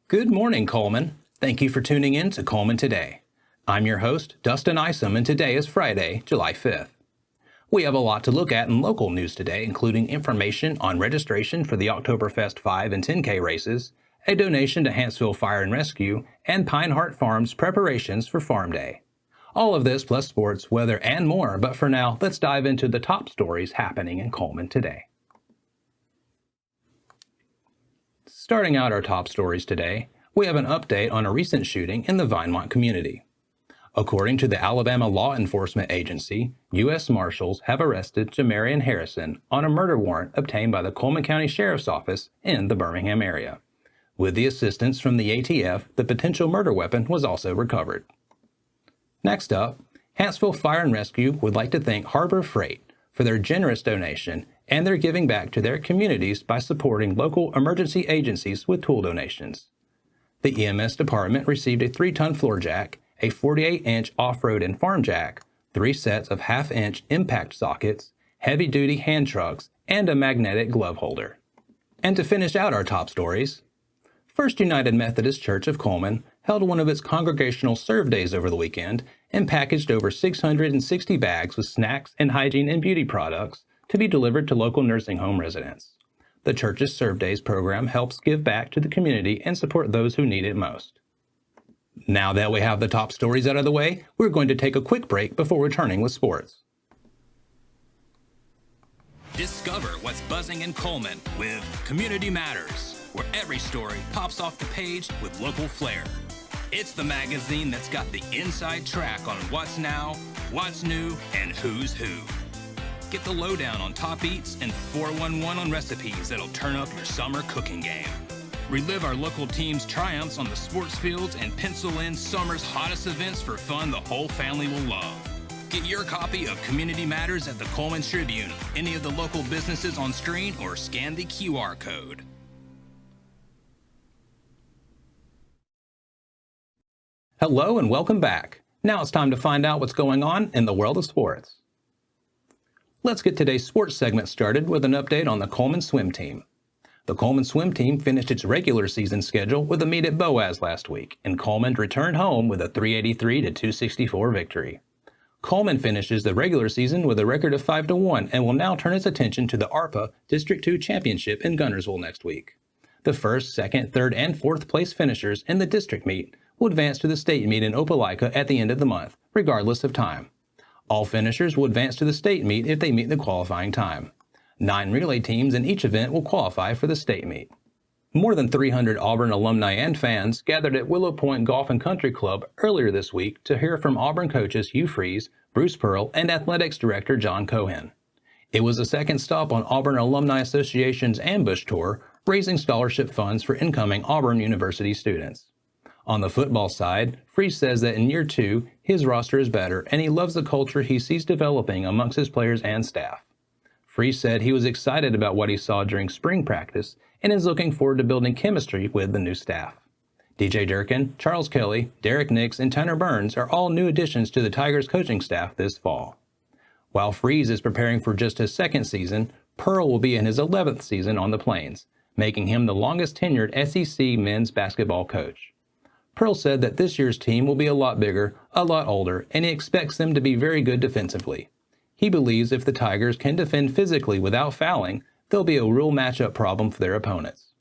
Good morning, Cullman. Thank you for tuning in to Cullman Today. I'm your host, Dustin Isom, and today is Friday, July 5th. We have a lot to look at in local news today, including information on registration for the Oktoberfest 5 and 10K races, a donation to Hanceville Fire and Rescue, and Pine Heart Farms preparations for Farm Day. All of this plus sports, weather, and more, but for now, let's dive into the top stories happening in Cullman today. Starting out our top stories today, we have an update on a recent shooting in the Vinemont community. According to the Alabama Law Enforcement Agency, U.S. Marshals have arrested Jamarian Harrison on a murder warrant obtained by the Cullman County Sheriff's Office in the Birmingham area. With the assistance from the ATF, the potential murder weapon was also recovered. Next up, Hanceville Fire and Rescue would like to thank Harbor Freight for their generous donation and their giving back to their communities by supporting local emergency agencies with tool donations. The EMS department received a 3-ton floor jack, a 48-inch off-road and farm jack, 3 sets of half-inch impact sockets, heavy-duty hand trucks, and a magnetic glove holder. And to finish out our top stories, First United Methodist Church of Cullman held one of its congregational serve days over the weekend and packaged over 660 bags with snacks and hygiene and beauty products to be delivered to local nursing home residents. The church's Serve Days program helps give back to the community and support those who need it most. Now that we have the top stories out of the way, we're going to take a quick break before returning with sports. Discover what's buzzing in Cullman with Community Matters, where every story pops off the page with local flair. It's the magazine that's got the inside track on what's now, what's new, and who's who. Get the lowdown on top eats and 411 on recipes that'll turn up your summer cooking game. Relive our local team's triumphs on the sports fields and pencil in summer's hottest events for fun the whole family will love. Get your copy of Community Matters at the Cullman Tribune, any of the local businesses on screen, or scan the QR code. Hello and welcome back. Now it's time to find out what's going on in the world of sports. Let's get today's sports segment started with an update on the Cullman swim team. The Cullman swim team finished its regular season schedule with a meet at Boaz last week, and Cullman returned home with a 383-264 victory. Cullman finishes the regular season with a record of 5-1 and will now turn its attention to the ARPA District 2 Championship in Guntersville next week. The first, second, third, and fourth place finishers in the district meet will advance to the state meet in Opelika at the end of the month, regardless of time. All finishers will advance to the state meet if they meet the qualifying time. 9 relay teams in each event will qualify for the state meet. More than 300 Auburn alumni and fans gathered at Willow Point Golf and Country Club earlier this week to hear from Auburn coaches Hugh Freeze, Bruce Pearl, and athletics director John Cohen. It was a second stop on Auburn Alumni Association's Ambush Tour, raising scholarship funds for incoming Auburn University students. On the football side, Freeze says that in year 2, his roster is better and he loves the culture he sees developing amongst his players and staff. Freeze said he was excited about what he saw during spring practice and is looking forward to building chemistry with the new staff. DJ Durkin, Charles Kelly, Derek Nix, and Tanner Burns are all new additions to the Tigers coaching staff this fall. While Freeze is preparing for just his second season, Pearl will be in his 11th season on the Plains, making him the longest tenured SEC men's basketball coach. Pearl said that this year's team will be a lot bigger, a lot older, and he expects them to be very good defensively. He believes if the Tigers can defend physically without fouling, they'll be a real matchup problem for their opponents.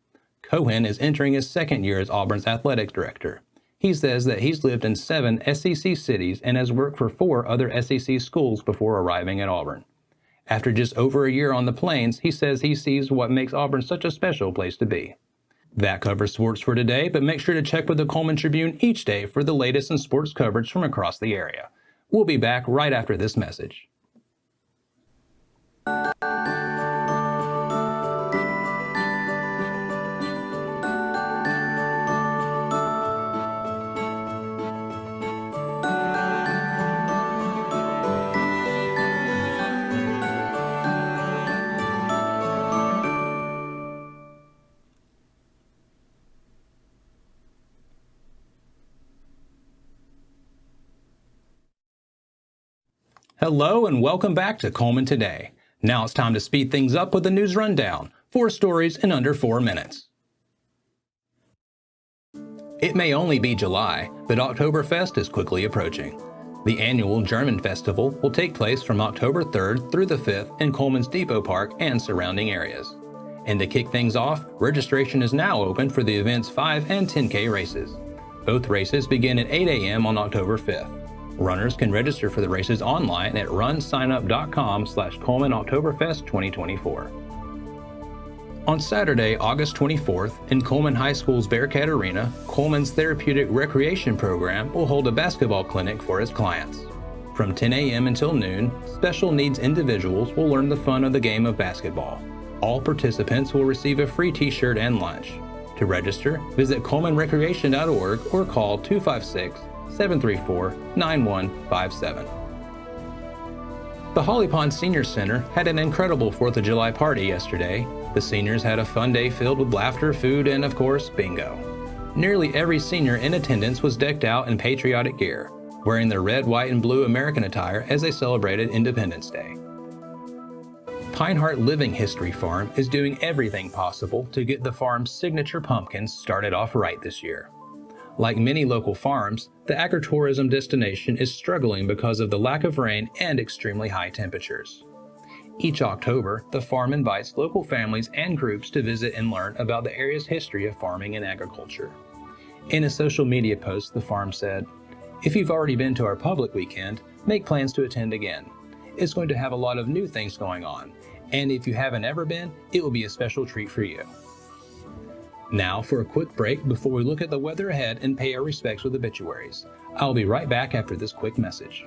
Cohen is entering his second year as Auburn's athletic director. He says that he's lived in 7 SEC cities and has worked for 4 other SEC schools before arriving at Auburn. After just over a year on the Plains, he says he sees what makes Auburn such a special place to be. That covers sports for today, but make sure to check with the Cullman Tribune each day for the latest in sports coverage from across the area. We'll be back right after this message. Hello and welcome back to Cullman Today. Now it's time to speed things up with the news rundown. 4 stories in under 4 minutes. It may only be July, but Oktoberfest is quickly approaching. The annual German festival will take place from October 3rd through the 5th in Cullman's Depot Park and surrounding areas. And to kick things off, registration is now open for the event's 5 and 10K races. Both races begin at 8 a.m. on October 5th. Runners can register for the races online at runsignup.com/Cullman Oktoberfest 2024. On Saturday, August 24th, in Cullman High School's Bearcat Arena, Cullman's Therapeutic Recreation Program will hold a basketball clinic for its clients. From 10 a.m. until noon, special needs individuals will learn the fun of the game of basketball. All participants will receive a free t-shirt and lunch. To register, visit CullmanRecreation.org or call 256-734-9157. The Holly Pond Senior Center had an incredible 4th of July party yesterday. The seniors had a fun day filled with laughter, food, and of course, bingo. Nearly every senior in attendance was decked out in patriotic gear, wearing their red, white, and blue American attire as they celebrated Independence Day. Pinehart Living History Farm is doing everything possible to get the farm's signature pumpkins started off right this year. Like many local farms, the agritourism destination is struggling because of the lack of rain and extremely high temperatures. Each October, the farm invites local families and groups to visit and learn about the area's history of farming and agriculture. In a social media post, the farm said, "If you've already been to our public weekend, make plans to attend again. It's going to have a lot of new things going on, and if you haven't ever been, it will be a special treat for you." Now for a quick break before we look at the weather ahead and pay our respects with obituaries. I'll be right back after this quick message.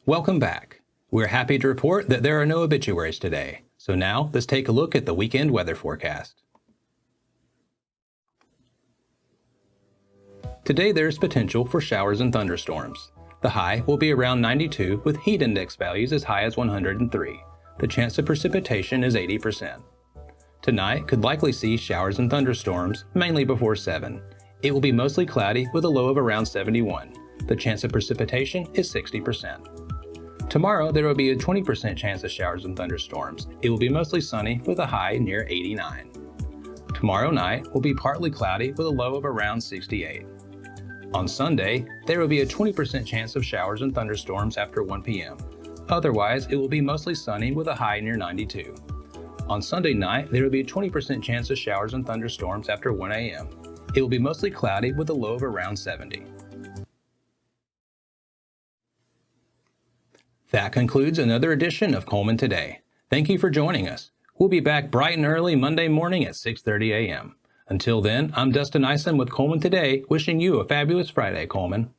Welcome back. We're happy to report that there are no obituaries today. So now let's take a look at the weekend weather forecast. Today there's potential for showers and thunderstorms. The high will be around 92 with heat index values as high as 103. The chance of precipitation is 80%. Tonight could likely see showers and thunderstorms, mainly before 7. It will be mostly cloudy with a low of around 71. The chance of precipitation is 60%. Tomorrow, there will be a 20% chance of showers and thunderstorms. It will be mostly sunny with a high near 89. Tomorrow night will be partly cloudy with a low of around 68. On Sunday, there will be a 20% chance of showers and thunderstorms after 1 p.m. Otherwise, it will be mostly sunny with a high near 92. On Sunday night, there will be a 20% chance of showers and thunderstorms after 1 a.m. It will be mostly cloudy with a low of around 70. That concludes another edition of Cullman Today. Thank you for joining us. We'll be back bright and early Monday morning at 6:30 a.m. Until then, I'm Dustin Isom with Cullman Today, wishing you a fabulous Friday, Cullman.